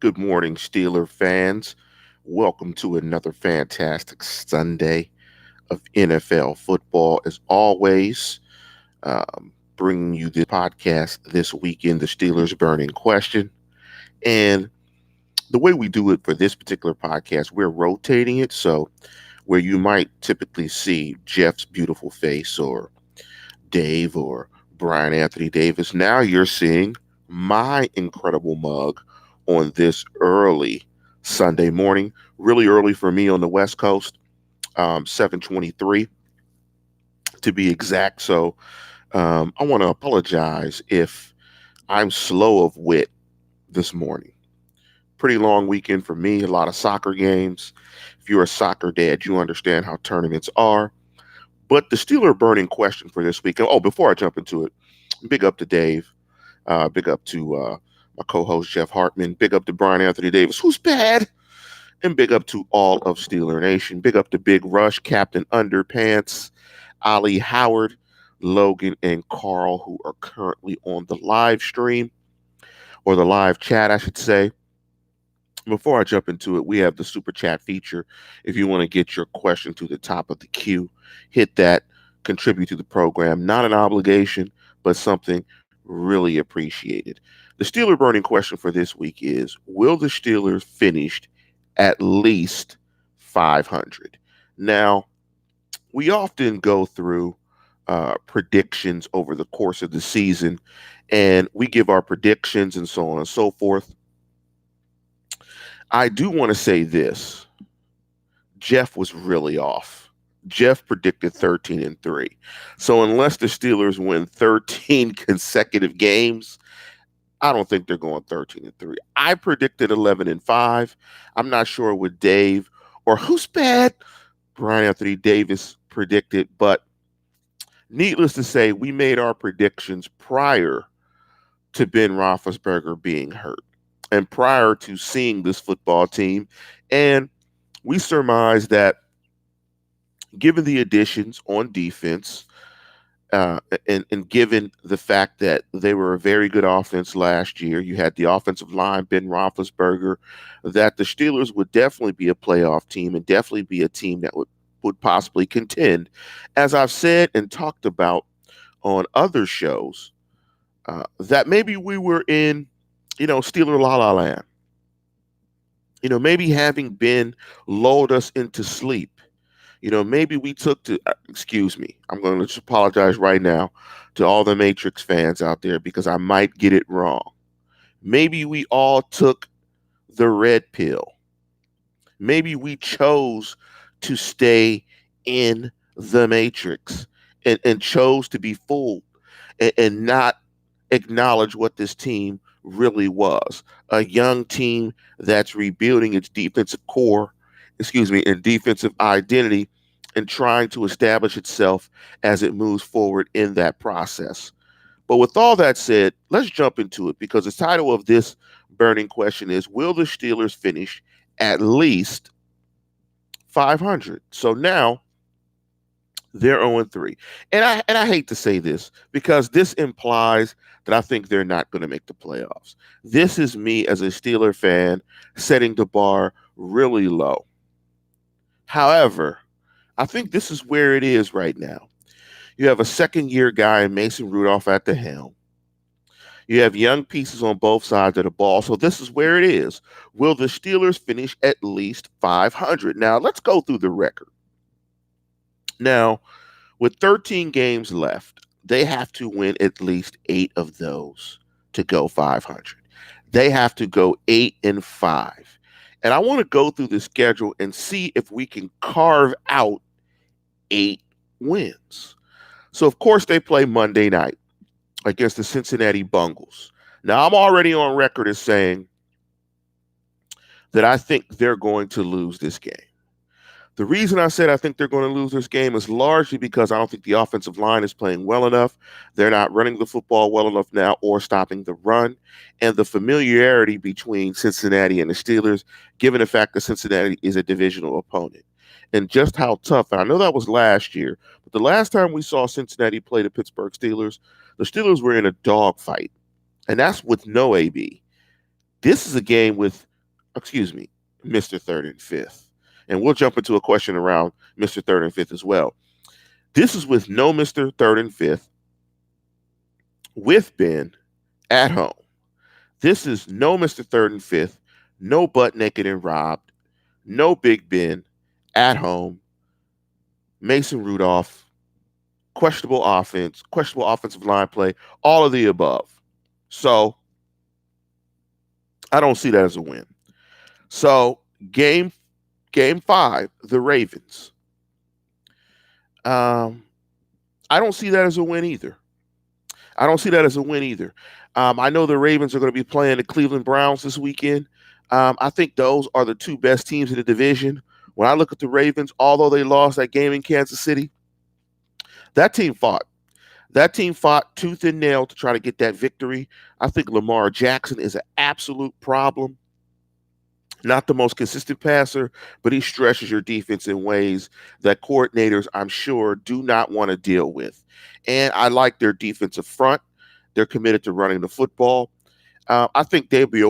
Good morning, Steeler fans. Welcome to another fantastic Sunday of NFL football. As always, bringing you the podcast this weekend, the Steelers Burning Question. And the way we do it for this particular podcast, we're rotating it. So, where you might typically see Jeff's beautiful face or Dave or Brian Anthony Davis, now you're seeing my incredible mug on this early Sunday morning, really early for me on the West Coast, 7:23 to be exact. So I want to apologize if I'm slow of wit this morning. Pretty long weekend for me, a lot of soccer games. If you're a soccer dad, you understand how tournaments are. But the Steeler burning question for this week. Oh, before I jump into it, big up to Dave. Big up to my co-host Jeff Hartman. Big up to Brian Anthony Davis, who's bad. And big up to all of Steeler Nation. Big up to Big Rush, Captain Underpants, Ali Howard, Logan, and Carl, who are currently on the live stream or the live chat, I should say. Before I jump into it, we have the super chat feature. If you want to get your question to the top of the queue, hit that, contribute to the program. Not an obligation, but something really appreciated. The Steeler burning question for this week is: will the Steelers finish at least 500? Now, we often go through predictions over the course of the season, and we give our predictions and so on and so forth. I do want to say this. Jeff was really off. Jeff predicted 13-3. So unless the Steelers win 13 consecutive games, I don't think they're going 13-3. I predicted 11-5. I'm not sure what Dave or who's bad Brian Anthony Davis predicted, but needless to say, we made our predictions prior to Ben Roethlisberger being hurt and prior to seeing this football team. And we surmised that given the additions on defense, and given the fact that they were a very good offense last year, you had the offensive line, Ben Roethlisberger, that the Steelers would definitely be a playoff team and definitely be a team that would possibly contend. As I've said and talked about on other shows, that maybe we were in, Steeler La La Land. Maybe having been lulled us into sleep. Maybe we took to, excuse me, I'm going to just apologize right now to all the Matrix fans out there because I might get it wrong. Maybe we all took the red pill. Maybe we chose to stay in the Matrix and chose to be fooled and not acknowledge what this team really was. A young team that's rebuilding its defensive core, and defensive identity and trying to establish itself as it moves forward in that process. But with all that said, let's jump into it because the title of this burning question is: will the Steelers finish at least 500? So now they're 0-3. And I hate to say this because this implies that I think they're not going to make the playoffs. This is me as a Steeler fan setting the bar really low. However, I think this is where it is right now. You have a second-year guy, Mason Rudolph, at the helm. You have young pieces on both sides of the ball. So this is where it is. Will the Steelers finish at least 500? Now, let's go through the record. Now, with 13 games left, they have to win at least 8 of those to go 500. They have to go 8-5. And I want to go through the schedule and see if we can carve out 8 wins. So, of course, they play Monday night against the Cincinnati Bengals. Now, I'm already on record as saying that I think they're going to lose this game. The reason I said I think they're going to lose this game is largely because I don't think the offensive line is playing well enough. They're not running the football well enough now or stopping the run. And the familiarity between Cincinnati and the Steelers, given the fact that Cincinnati is a divisional opponent. And just how tough, and I know that was last year, but the last time we saw Cincinnati play the Pittsburgh Steelers, the Steelers were in a dogfight. And that's with no AB. This is a game with Excuse me, Mr. Third and Fifth. And we'll jump into a question around Mr. Third and Fifth as well. This is with no Mr. Third and Fifth, with Ben at home. This is no Mr. Third and Fifth, no butt naked and robbed, no Big Ben at home. Mason Rudolph, questionable offense, questionable offensive line play, all of the above. So I don't see that as a win. So game 5, the Ravens. I don't see that as a win either. I don't see that as a win either. I know the Ravens are going to be playing the Cleveland Browns this weekend. I think those are the two best teams in the division. When I look at the Ravens, although they lost that game in Kansas City, that team fought. That team fought tooth and nail to try to get that victory. I think Lamar Jackson is an absolute problem. Not the most consistent passer, but he stretches your defense in ways that coordinators, I'm sure, do not want to deal with. And I like their defensive front. They're committed to running the football. I think they'll be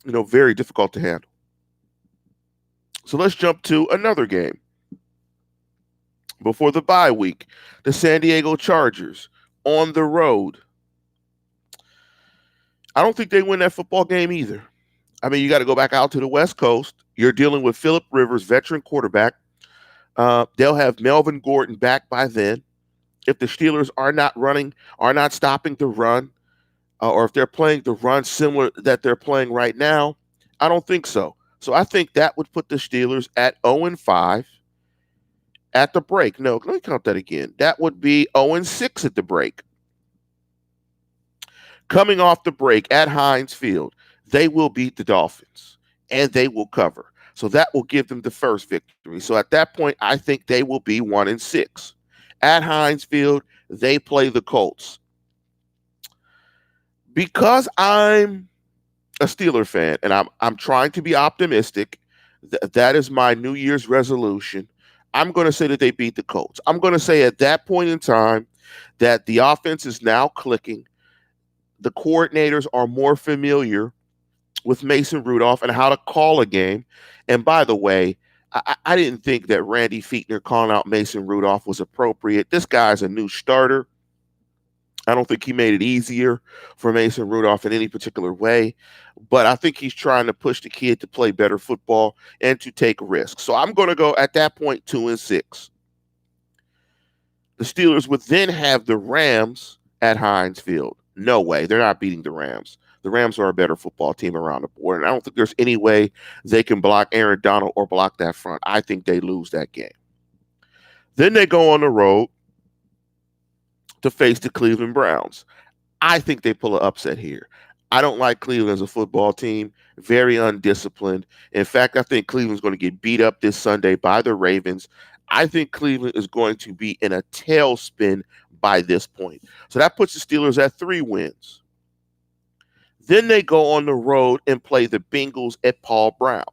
very difficult to handle. So let's jump to another game. Before the bye week, the San Diego Chargers on the road. I don't think they win that football game either. I mean, you got to go back out to the West Coast. You're dealing with Phillip Rivers, veteran quarterback. They'll have Melvin Gordon back by then. If the Steelers are not stopping the run, or if they're playing the run similar that they're playing right now, I don't think so. So I think that would put the Steelers at 0-5 at the break. No, let me count that again. That would be 0-6 at the break. Coming off the break at Heinz Field, they will beat the Dolphins and they will cover. So that will give them the first victory. So at that point, I think they will be 1-6. At Heinz Field, they play the Colts. Because I'm a Steeler fan and I'm trying to be optimistic, that is my New Year's resolution. I'm going to say that they beat the Colts. I'm going to say at that point in time that the offense is now clicking. The coordinators are more familiar with Mason Rudolph and how to call a game. And by the way, I didn't think that Randy Fichtner calling out Mason Rudolph was appropriate. This guy's a new starter. I don't think he made it easier for Mason Rudolph in any particular way, but I think he's trying to push the kid to play better football and to take risks. So I'm going to go at that point 2-6. The Steelers would then have the Rams at Heinz Field. No way. They're not beating the Rams. The Rams are a better football team around the board, and I don't think there's any way they can block Aaron Donald or block that front. I think they lose that game. Then they go on the road to face the Cleveland Browns. I think they pull an upset here. I don't like Cleveland as a football team. Very undisciplined. In fact, I think Cleveland's going to get beat up this Sunday by the Ravens. I think Cleveland is going to be in a tailspin by this point. So that puts the Steelers at 3 wins. Then they go on the road and play the Bengals at Paul Brown.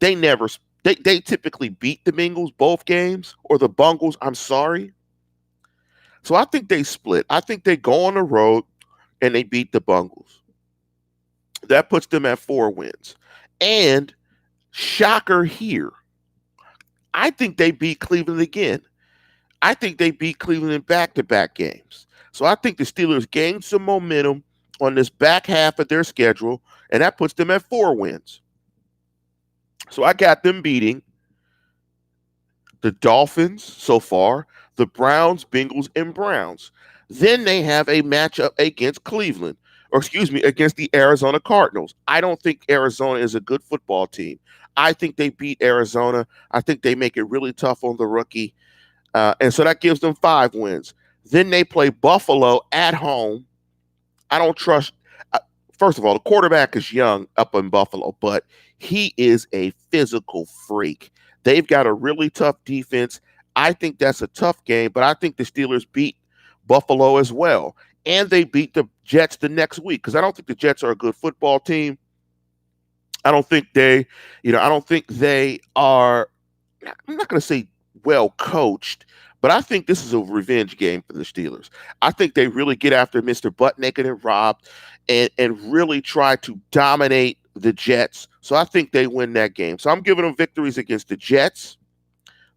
They typically beat the Bengals both games, or the Bungles, I'm sorry. So I think they split. I think they go on the road and they beat the Bungles. That puts them at 4 wins. And shocker here, I think they beat Cleveland again. I think they beat Cleveland in back-to-back games. So I think the Steelers gained some momentum on this back half of their schedule, and that puts them at 4 wins. So I got them beating the Dolphins so far, the Browns, Bengals, and Browns. Then they have a matchup against against the Arizona Cardinals. I don't think Arizona is a good football team. I think they beat Arizona. I think they make it really tough on the rookie. And so that gives them 5 wins. Then they play Buffalo at home. I don't trust. First of all, the quarterback is young up in Buffalo, but he is a physical freak. They've got a really tough defense. I think that's a tough game, but I think the Steelers beat Buffalo as well. And they beat the Jets the next week, because I don't think the Jets are a good football team. I don't think they are, I'm not going to say well coached, but I think this is a revenge game for the Steelers. I think they really get after Mr. Butt Naked and Robbed and really try to dominate the Jets. So I think they win that game. So I'm giving them victories against the Jets,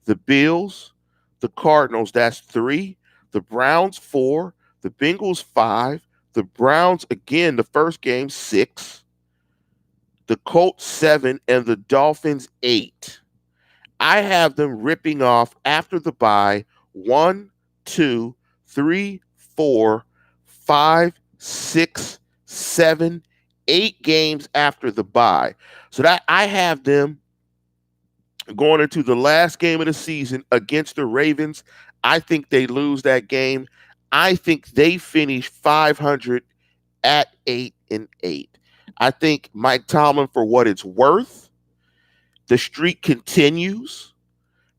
the Bills, the Cardinals. That's 3. The Browns 4. The Bengals 5. The Browns again. The first game 6. The Colts 7 and the Dolphins 8. I have them ripping off after the bye 1, 2, 3, 4, 5, 6, 7, 8 games after the bye. So that I have them going into the last game of the season against the Ravens. I think they lose that game. I think they finish 500 at 8-8. I think Mike Tomlin, for what it's worth, the streak continues,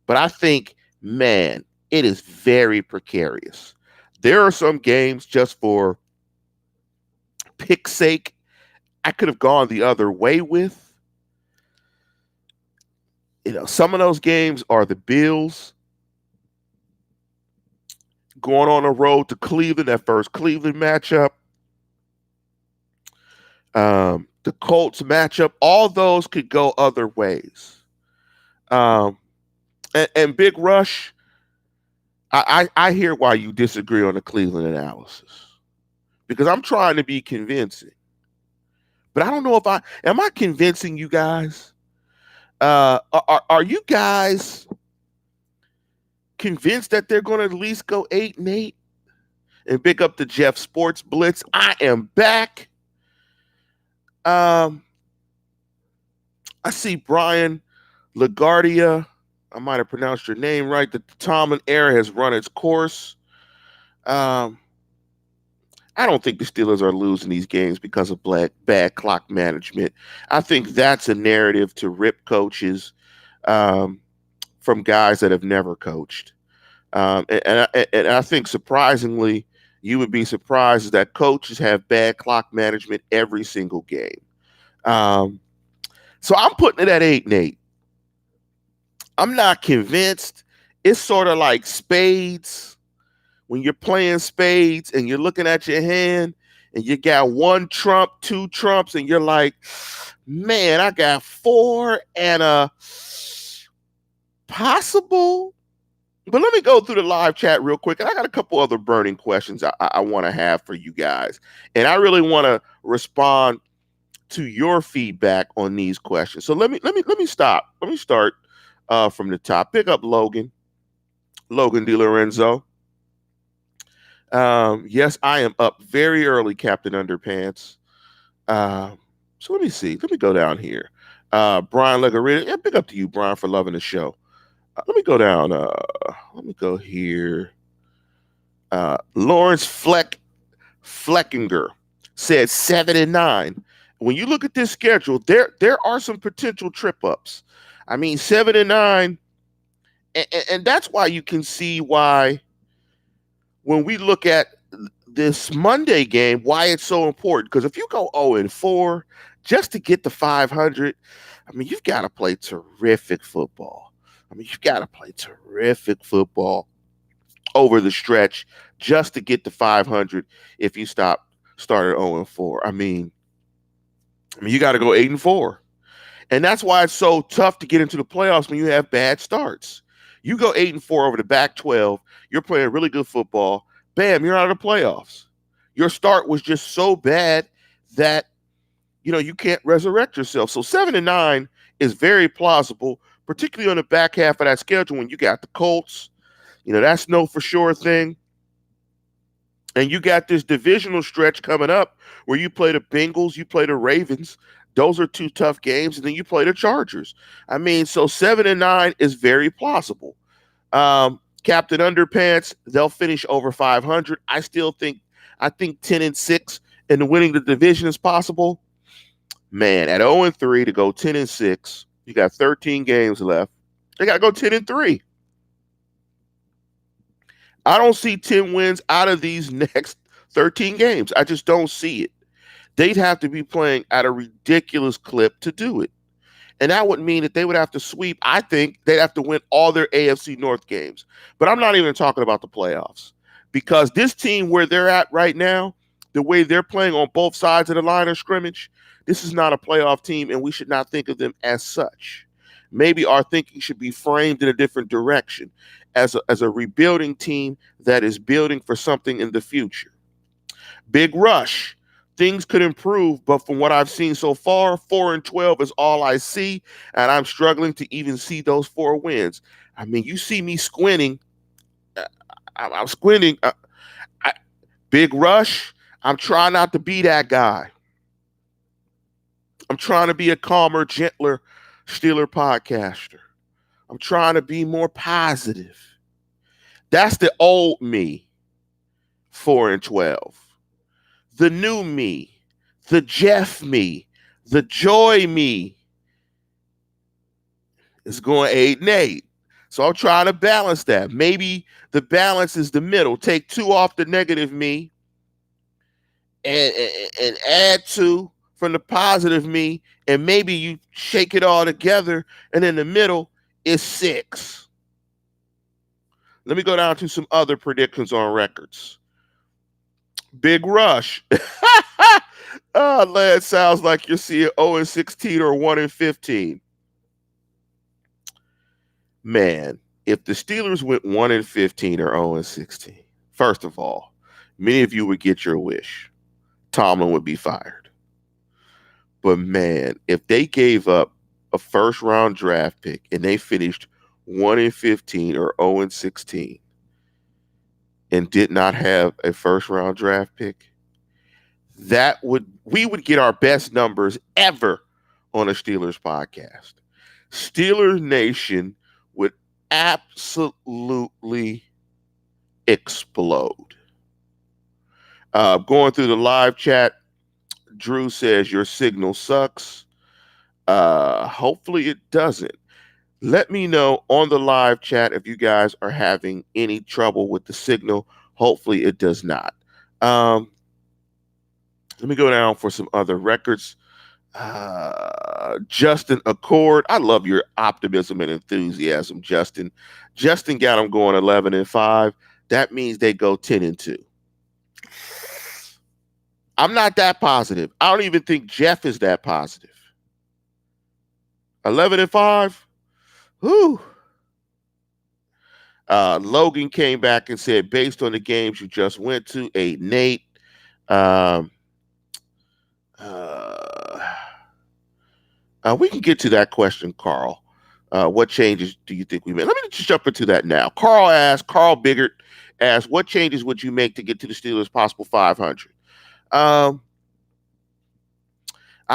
but I think, man, it is very precarious. There are some games, just for pick's sake, I could have gone the other way with. Some of those games are the Bills going on the road to Cleveland, that first Cleveland matchup. The Colts matchup, all those could go other ways. And Big Rush, I hear why you disagree on the Cleveland analysis, because I'm trying to be convincing. But I don't know if am I convincing you guys? Are you guys convinced that they're going to at least go 8-8? And pick up the Jeff Sports Blitz. I am back. I see Brian LaGuardia. I might have pronounced your name right. The Tomlin era has run its course. I don't think the Steelers are losing these games because of bad clock management. I think that's a narrative to rip coaches from guys that have never coached. And I think, surprisingly, you would be surprised that coaches have bad clock management every single game. So I'm putting it at 8-8. I'm not convinced. It's sort of like spades. When you're playing spades and you're looking at your hand and you got 1 trump, 2 trumps, and you're like, man, I got 4 and a possible. But let me go through the live chat real quick. And I got a couple other burning questions I want to have for you guys. And I really want to respond to your feedback on these questions. So let me stop. Let me start from the top. Pick up Logan DiLorenzo. Yes, I am up very early, Captain Underpants. So let me see. Let me go down here. Brian Legarita. Yeah, big up to you, Brian, for loving the show. Let me go down. Let me go here. Lawrence Fleckinger said 7-9. When you look at this schedule, there are some potential trip ups. I mean, 7-9, and that's why you can see why, when we look at this Monday game, why it's so important. Because if you go 0-4 just to get to 500, I mean, you've got to play terrific football. You've got to play terrific football over the stretch just to get to 500 if you start at 0-4. I mean, you got to go 8-4. And that's why it's so tough to get into the playoffs when you have bad starts. You go 8-4 over the back 12, you're playing really good football, bam, you're out of the playoffs. Your start was just so bad that, you can't resurrect yourself. So 7-9 is very plausible, particularly on the back half of that schedule when you got the Colts. That's no for sure thing. And you got this divisional stretch coming up where you play the Bengals, you play the Ravens. Those are 2 tough games, and then you play the Chargers. I mean, so 7-9 is very plausible. Captain Underpants, they'll finish over 500. I think 10-6 and winning the division is possible. Man, at 0-3 to go 10-6, you got 13 games left. They got to go 10-3. I don't see 10 wins out of these next 13 games. I just don't see it. They'd have to be playing at a ridiculous clip to do it. And that would mean that they would have to sweep. I think they'd have to win all their AFC North games. But I'm not even talking about the playoffs, because this team, where they're at right now, the way they're playing on both sides of the line of scrimmage, This is not a playoff team, and we should not think of them as such. Maybe our thinking should be framed in a different direction as a rebuilding team that is building for something in the future. Big rush. Things could improve, but from what I've seen so far, 4-12 is all I see, and I'm struggling to even see those 4 wins. I mean, you see me squinting. I'm squinting. I, Big rush. I'm trying not to be that guy. I'm trying to be a calmer, gentler Steeler podcaster. I'm trying to be more positive. That's the old me, 4-12. The new me, the Jeff me, the joy me is going 8-8. So I'm trying to balance that. Maybe the balance is the middle. Take 2 off the negative me and add 2 from the positive me, and maybe you shake it all together, and in the middle is 6. Let me go down to some other predictions on records. Big rush. Oh, Lad, sounds like you're seeing 0-16 or 1-15. Man, if the Steelers went 1-15 or 0-16, first of all, many of you would get your wish. Tomlin would be fired. But man, if they gave up a first-round draft pick and they finished 1-15 or 0-16 and did not have a first-round draft pick, we would get our best numbers ever on a Steelers podcast. Steelers Nation would absolutely explode. Going through the live chat, Drew says your signal sucks. Hopefully it doesn't. Let me know on the live chat if you guys are having any trouble with the signal. Hopefully it does not. Let me go down for some other records. Justin Accord. I love your optimism and enthusiasm, Justin. Justin got them going 11-5. That means they go 10-2. I'm not that positive. I don't even think Jeff is that positive. 11-5. Whew. Logan came back and said, based on the games you just went to, 8-8. We can get to that question, Carl. What changes do you think we made? Let me just jump into that now. Carl Biggert asked, what changes would you make to get to the Steelers' possible 500? I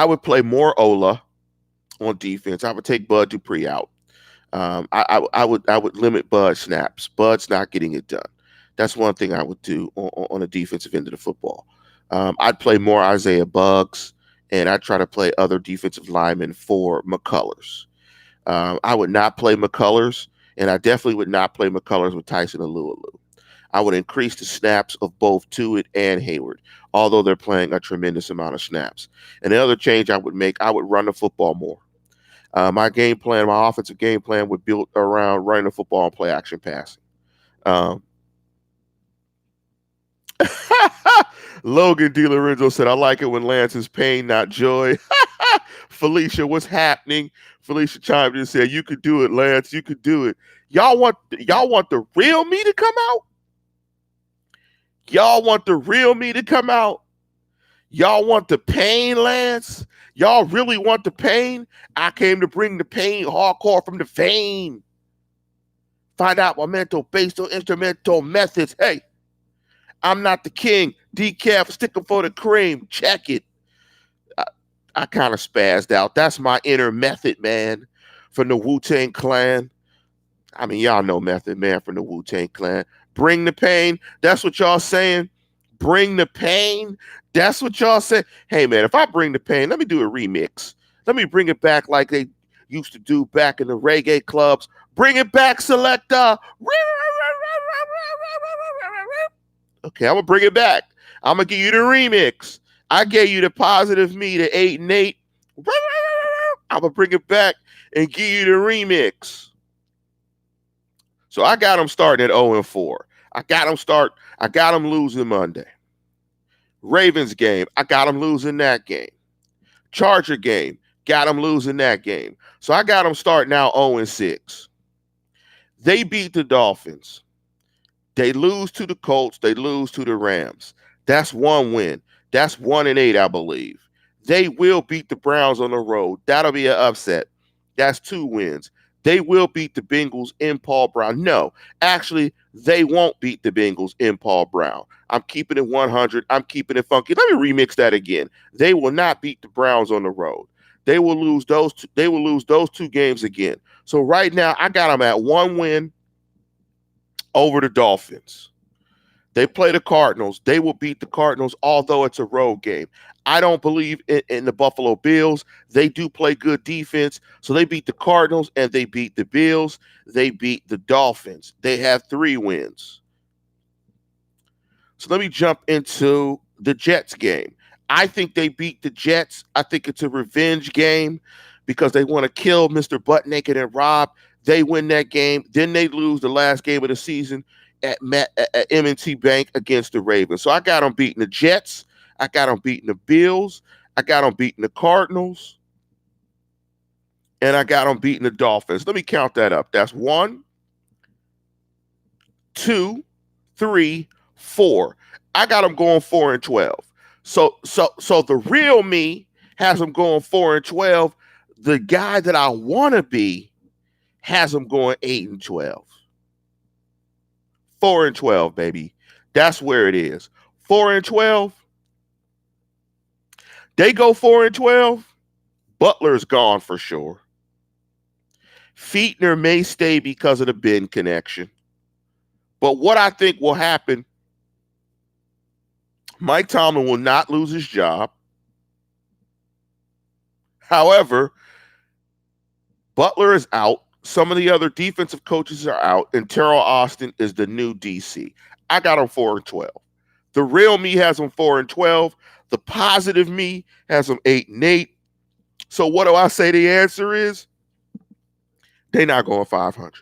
would play more Ola on defense. I would take Bud Dupree out. I would limit Bud snaps. Bud's not getting it done. That's one thing I would do on the defensive end of the football. I'd play more Isaiah Buggs, and I'd try to play other defensive linemen for McCullers. I would not play McCullers, and I definitely would not play McCullers with Tyson Alualu. I would increase the snaps of both Tuitt and Hayward, although they're playing a tremendous amount of snaps. And the other change I would make, I would run the football more. My offensive game plan would build around running the football and play action passing. Logan DiLorenzo said, I like it when Lance is pain, not joy. Felicia, what's happening? Felicia chimed in and said, you could do it, Lance. You could do it. Y'all want the real me to come out? Y'all want the real me to come out? Y'all want the pain, Lance? Y'all really want the pain? I came to bring the pain hardcore from the vein. Find out my mental based on instrumental methods. Hey, I'm not the king. Decaf, stick 'em for the cream. Check it. I kind of spazzed out. That's my inner Method Man from the Wu-Tang Clan. I mean, y'all know Method Man from the Wu-Tang Clan. Bring the pain. That's what y'all saying. Bring the pain. That's what y'all say. Hey, man, if I bring the pain, let me do a remix. Let me bring it back like they used to do back in the reggae clubs. Bring it back, Selector. Okay, I'm going to bring it back. I'm going to give you the remix. I gave you the positive me, the 8-8. I'm going to bring it back and give you the remix. So I got them starting at 0-4. I got them losing Monday. Ravens game, I got them losing that game. Charger game, got them losing that game. So I got them starting out 0-6. They beat the Dolphins. They lose to the Colts. They lose to the Rams. That's one win. That's 1-8, I believe. They will beat the Browns on the road. That'll be an upset. That's 2 wins. They will beat the Bengals in Paul Brown. No, actually, they won't beat the Bengals in Paul Brown. I'm keeping it 100. I'm keeping it funky. Let me remix that again. They will not beat the Browns on the road. They will lose those. They will lose those 2 games again. So right now, I got them at 1 win over the Dolphins. They play the Cardinals. They will beat the Cardinals, although it's a road game. I don't believe in the Buffalo Bills. They do play good defense. So they beat the Cardinals and they beat the Bills. They beat the Dolphins. They have 3 wins. So let me jump into the Jets game. I think they beat the Jets. I think it's a revenge game because they want to kill Mr. Butt Naked and Rob. They win that game. Then they lose the last game of the season at M&T Bank against the Ravens. So I got them beating the Jets. I got them beating the Bills. I got them beating the Cardinals. And I got them beating the Dolphins. Let me count that up. That's 1, 2, 3, 4. I got them going 4-12. So the real me has them going 4-12. The guy that I want to be has them going 8-12. 4-12, baby. That's where it is. 4-12. They go 4-12. Butler's gone for sure. Fietner may stay because of the Ben connection. But what I think will happen, Mike Tomlin will not lose his job. However, Butler is out. Some of the other defensive coaches are out, and Terrell Austin is the new DC. I got him 4-12. The real me has him 4-12. The positive me has him 8-8. So what do I say the answer is? They're not going 500.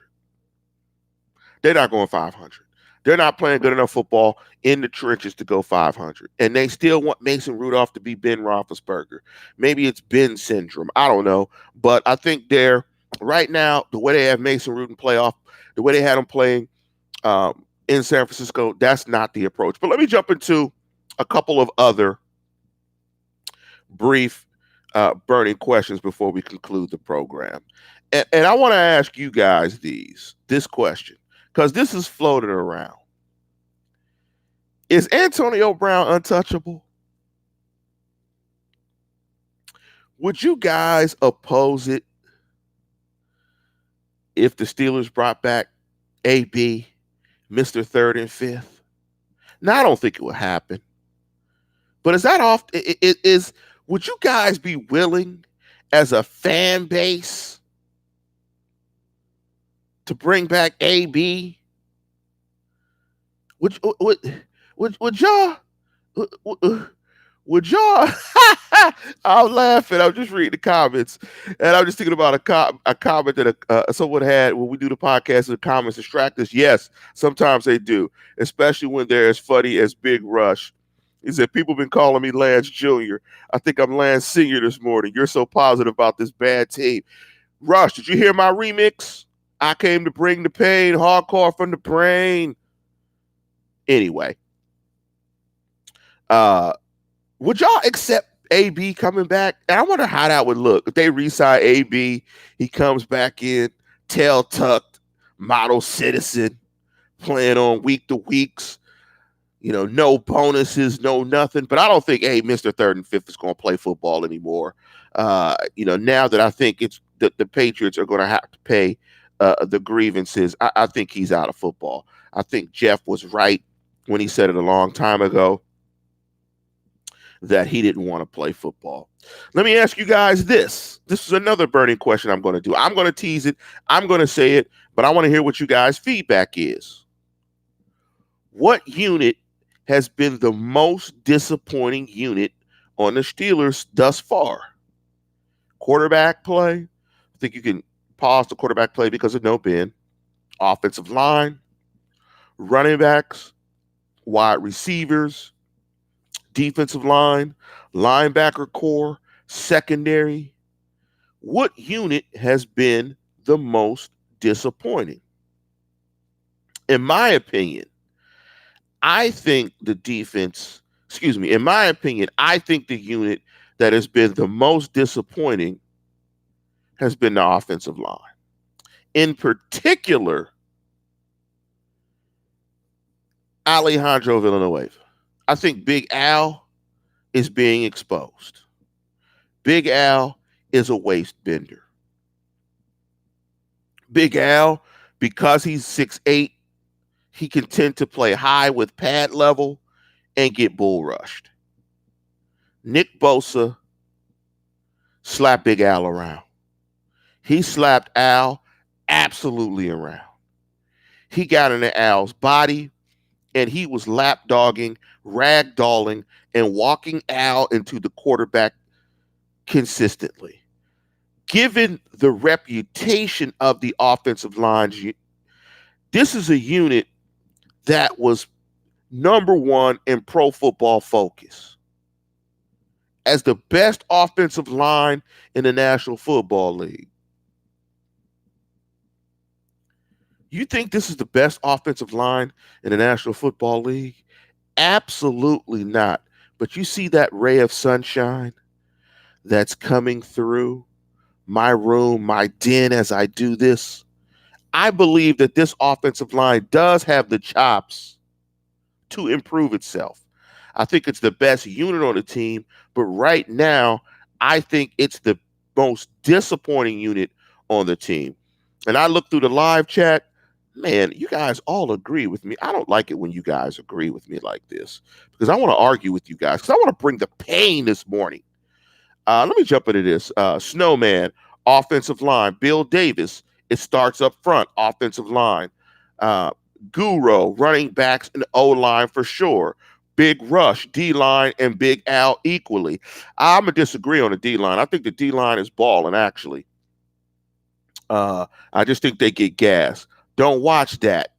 They're not going 500. They're not playing good enough football in the trenches to go 500. And they still want Mason Rudolph to be Ben Roethlisberger. Maybe it's Ben syndrome. I don't know. But I think they're, right now, the way they have Mason Rudolph playoff, the way they had him playing in San Francisco, that's not the approach. But let me jump into a couple of other brief burning questions before we conclude the program. And I want to ask you guys this question, because this is floating around. Is Antonio Brown untouchable? Would you guys oppose it if the Steelers brought back AB, Mr. Third and Fifth? Now, I don't think it would happen. But is that off? Would you guys be willing as a fan base to bring back AB? Would y'all? Would y'all? I'm laughing. I'm just reading the comments, and I'm just thinking about a comment that someone had when we do the podcast. The comments distract us. Yes, sometimes they do, especially when they're as funny as Big Rush. He said, people been calling me Lance Jr. I think I'm Lance Sr. this morning. You're so positive about this bad team. Rush, did you hear my remix? I came to bring the pain, hardcore from the brain. Anyway, would y'all accept AB coming back? And I wonder how that would look. If they re-sign AB, he comes back in, tail tucked, model citizen, playing on week to weeks. No bonuses, no nothing. But I don't think, Mr. Third and Fifth is going to play football anymore. Now that I think it's the Patriots are going to have to pay the grievances, I think he's out of football. I think Jeff was right when he said it a long time ago that he didn't want to play football. Let me ask you guys this. This is another burning question I'm going to do. I'm going to tease it. I'm going to say it, but I want to hear what you guys' feedback is. What unit has been the most disappointing unit on the Steelers thus far? Quarterback play. I think you can pause the quarterback play because of no Ben. Offensive line, running backs, wide receivers, defensive line, linebacker core, secondary. What unit has been the most disappointing? In my opinion, I think the defense, excuse me, in my opinion, I think the unit that has been the most disappointing has been the offensive line. In particular, Alejandro Villanueva. I think Big Al is being exposed. Big Al is a waist bender. Big Al, because he's 6'8", he can tend to play high with pad level and get bull rushed. Nick Bosa slapped Big Al around. He slapped Al absolutely around. He got into Al's body and he was lapdogging, ragdolling, and walking Al into the quarterback consistently. Given the reputation of the offensive lines, this is a unit that was number one in Pro Football Focus as the best offensive line in the National Football League. You think this is the best offensive line in the National Football League? Absolutely not. But you see that ray of sunshine that's coming through my room, my den as I do this? I believe that this offensive line does have the chops to improve itself. I think it's the best unit on the team, but right now, I think it's the most disappointing unit on the team. And I look through the live chat, man, you guys all agree with me. I don't like it when you guys agree with me like this because I want to argue with you guys because I want to bring the pain this morning. Let me jump into this. Snowman, offensive line. Bill Davis, it starts up front, offensive line. Guru, running backs and O-line for sure. Big Rush, D-line, and Big Al equally. I'm going to disagree on the D-line. I think the D-line is balling, actually. I just think they get gas. Don't watch that.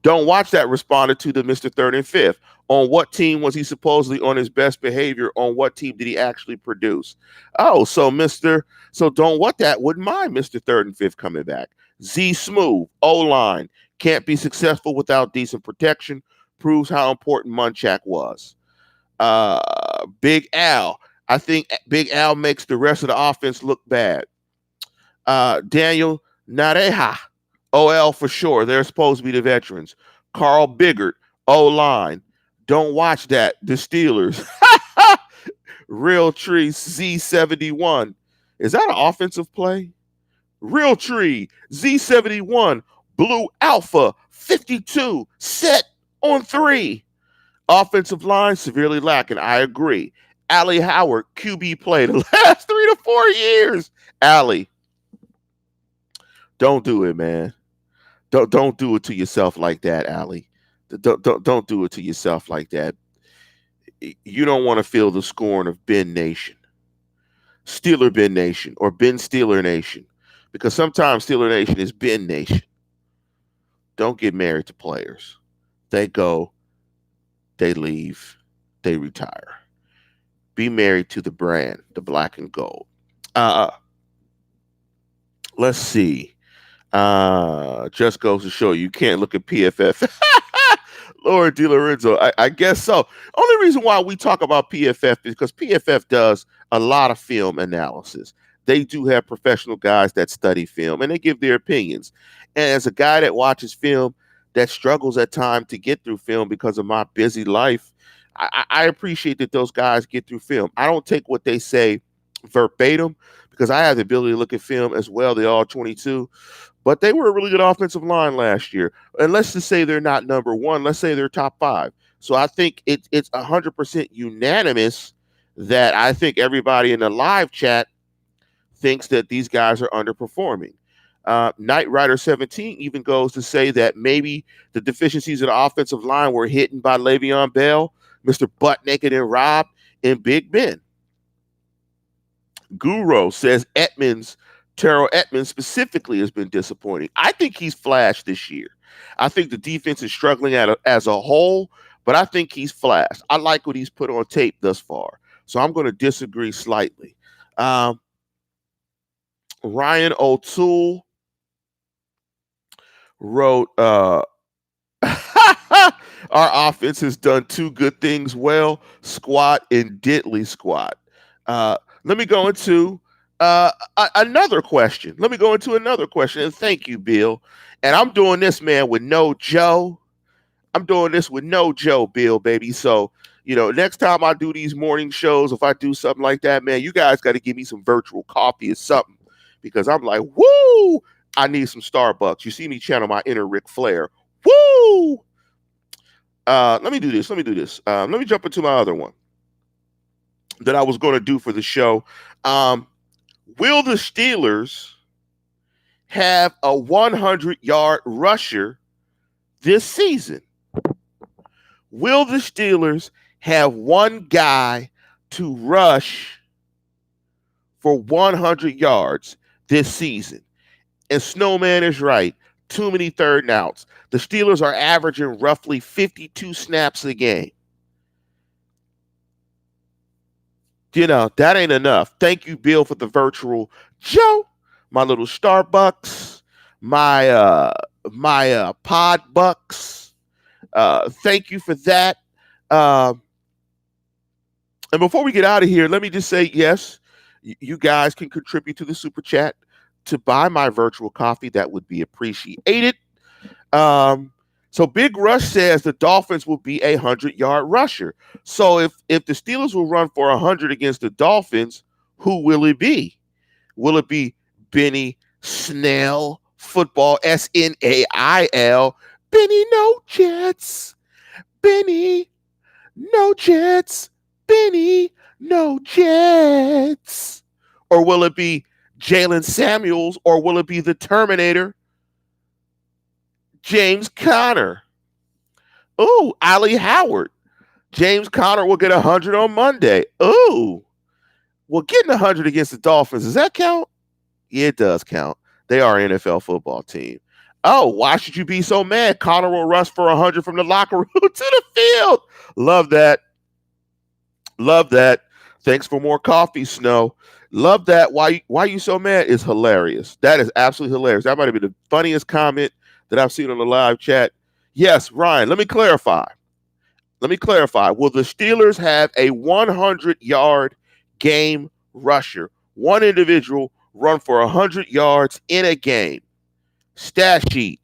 Don't watch that responded to the Mr. Third and Fifth. On what team was he supposedly on his best behavior? On what team did he actually produce? So don't what that wouldn't mind Mr. Third and Fifth coming back. Z Smooth, O-line, can't be successful without decent protection, proves how important Munchak was. Big Al, I think Big Al makes the rest of the offense look bad. Daniel Nareha, OL for sure. They're supposed to be the veterans. Carl Biggert, O-line. Don't watch that. The Steelers. Real Tree Z71. Is that an offensive play? Real Tree Z71. Blue Alpha 52. Set on 3. Offensive line severely lacking. I agree. Allie Howard, QB play the last 3 to 4 years. Allie, don't do it, man. Don't do it to yourself like that, Allie. Don't do it to yourself like that. You don't want to feel the scorn of Ben Nation, Steeler Ben Nation, or Ben Steeler Nation, because sometimes Steeler Nation is Ben Nation. Don't get married to players. They go, they leave, they retire. Be married to the brand, the black and gold. Let's see. Just goes to show you can't look at PFF. Lord DiLorenzo, I guess so. Only reason why we talk about PFF is because PFF does a lot of film analysis. They do have professional guys that study film and they give their opinions. And as a guy that watches film that struggles at times to get through film because of my busy life, I appreciate that those guys get through film. I don't take what they say verbatim because I have the ability to look at film as well. They're all 22. But they were a really good offensive line last year. And let's just say they're not number one. Let's say they're top 5. So I think it's 100% unanimous that I think everybody in the live chat thinks that these guys are underperforming. Knight Rider 17 even goes to say that maybe the deficiencies of the offensive line were hidden by Le'Veon Bell, Mr. Butt Naked and Rob, and Big Ben. Guru says Terrell Edmonds specifically has been disappointing. I think he's flashed this year. I think the defense is struggling as a whole, but I think he's flashed. I like what he's put on tape thus far. So I'm going to disagree slightly. Um, Ryan O'Toole wrote, our offense has done two good things well, squat and diddly squat. Let me go into another question. Let me go into another question. And thank you, Bill. And I'm doing this, man, with no Joe. I'm doing this with no Joe, Bill, baby. So, next time I do these morning shows, if I do something like that, man, you guys got to give me some virtual coffee or something because I'm like, woo, I need some Starbucks. You see me channel my inner Ric Flair. Woo! Let me do this. Let me jump into my other one that I was going to do for the show. Will the Steelers have a 100-yard rusher this season? Will the Steelers have one guy to rush for 100 yards this season? And Snowman is right. Too many third and outs. The Steelers are averaging roughly 52 snaps a game. That ain't enough. Thank you, Bill, for the virtual Joe. My little Starbucks, my Pod Bucks. Thank you for that. And before we get out of here, let me just say, yes, you guys can contribute to the super chat to buy my virtual coffee. That would be appreciated. So Big Rush says the Dolphins will be a 100-yard rusher. So if the Steelers will run for 100 against the Dolphins, who will it be? Will it be Benny Snell, football, Snail? Benny no Jets. Benny no Jets. Benny no Jets. Or will it be Jalen Samuels, or will it be the Terminator, James Conner? Ooh, Ali Howard. James Conner will get 100 on Monday. Ooh. Well, getting 100 against the Dolphins, does that count? Yeah, it does count. They are an NFL football team. Oh, why should you be so mad? Conner will rush for 100 from the locker room to the field. Love that. Love that. Thanks for more coffee, Snow. Love that. Why you so mad is hilarious. That is absolutely hilarious. That might have been the funniest comment that I've seen on the live chat. Yes, Ryan, let me clarify. Will the Steelers have a 100-yard game rusher? One individual run for 100 yards in a game. Stat sheet.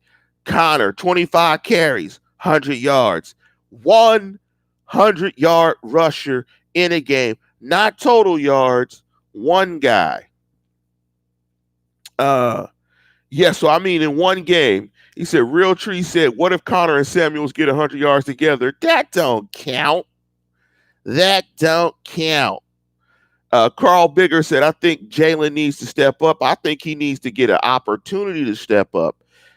Conner, 25 carries, 100 yards. 100-yard rusher in a game. Not total yards, one guy. So I mean in one game. He said, Real Tree said, what if Conner and Samuels get 100 yards together? That don't count. Carl Bigger said, I think Jalen needs to step up. I think he needs to get an opportunity to step up.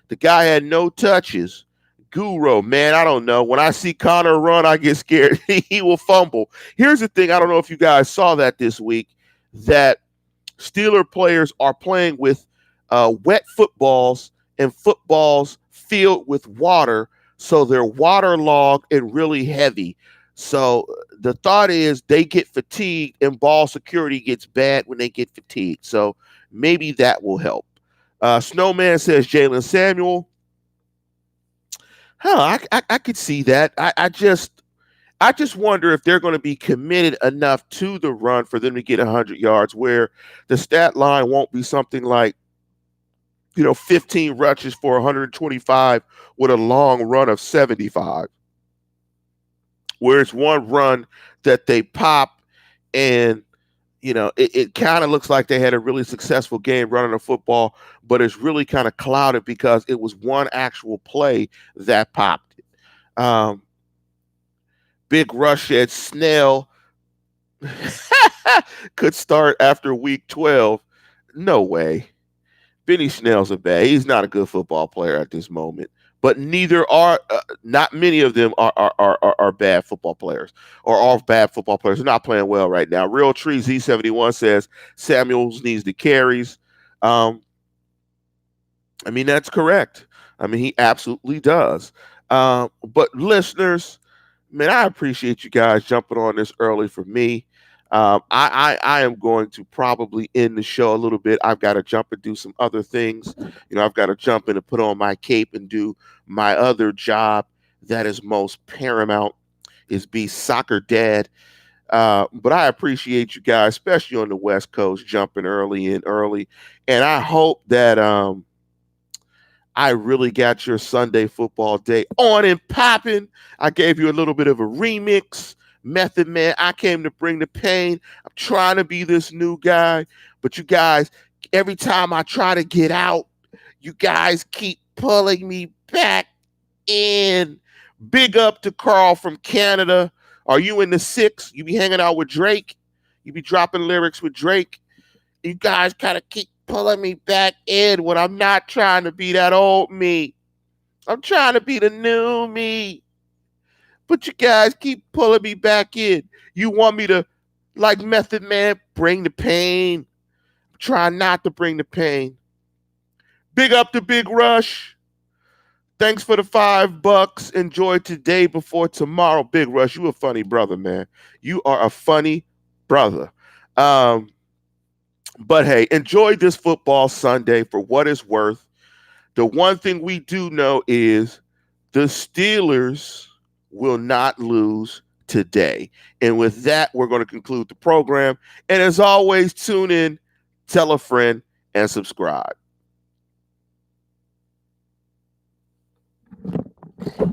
The guy had no touches. Guru, man, I don't know. When I see Conner run, I get scared. He will fumble. Here's the thing. I don't know if you guys saw that this week, that Steeler players are playing with wet footballs and footballs filled with water, so they're waterlogged and really heavy. So the thought is they get fatigued and ball security gets bad when they get fatigued. So maybe that will help. Snowman says Jalen Samuel. I could see that. I just wonder if they're going to be committed enough to the run for them to get 100 yards, where the stat line won't be something like 15 rushes for 125 with a long run of 75. Where it's one run that they pop and, it kind of looks like they had a really successful game running the football, but it's really kind of clouded because it was one actual play that popped it. Big Rush at Snell could start after week 12. No way. Benny Snell's he's not a good football player at this moment, but neither are not many of them are bad football players or are bad football players. They're not playing well right now. Real Tree Z71 says Samuels needs the carries. I mean, that's correct. I mean, he absolutely does. But listeners, Man, I appreciate you guys jumping on this early for me. I am going to probably end the show a little bit. I've got to jump and do some other things. I've got to jump in and put on my cape and do my other job that is most paramount, is be soccer dad. But I appreciate you guys, especially on the West Coast, jumping early in early. And I hope that I really got your Sunday football day on and popping. I gave you a little bit of a remix. Method Man, I came to bring the pain. I'm trying to be this new guy, but you guys, every time I try to get out, you guys keep pulling me back in. Big up to Carl from Canada. Are you in the six? You be hanging out with Drake? You be dropping lyrics with Drake? You guys kind of keep pulling me back in when I'm not trying to be that old me. I'm trying to be the new me. But you guys keep pulling me back in. You want me to, like Method Man, bring the pain. I'm trying not to bring the pain. Big up to Big Rush. Thanks for the $5. Enjoy today before tomorrow. Big Rush, you a funny brother, man. You are a funny brother. But hey, enjoy this football Sunday for what it's worth. The one thing we do know is the Steelers will not lose today. And with that, we're going to conclude the program. And as always, tune in, tell a friend, and subscribe.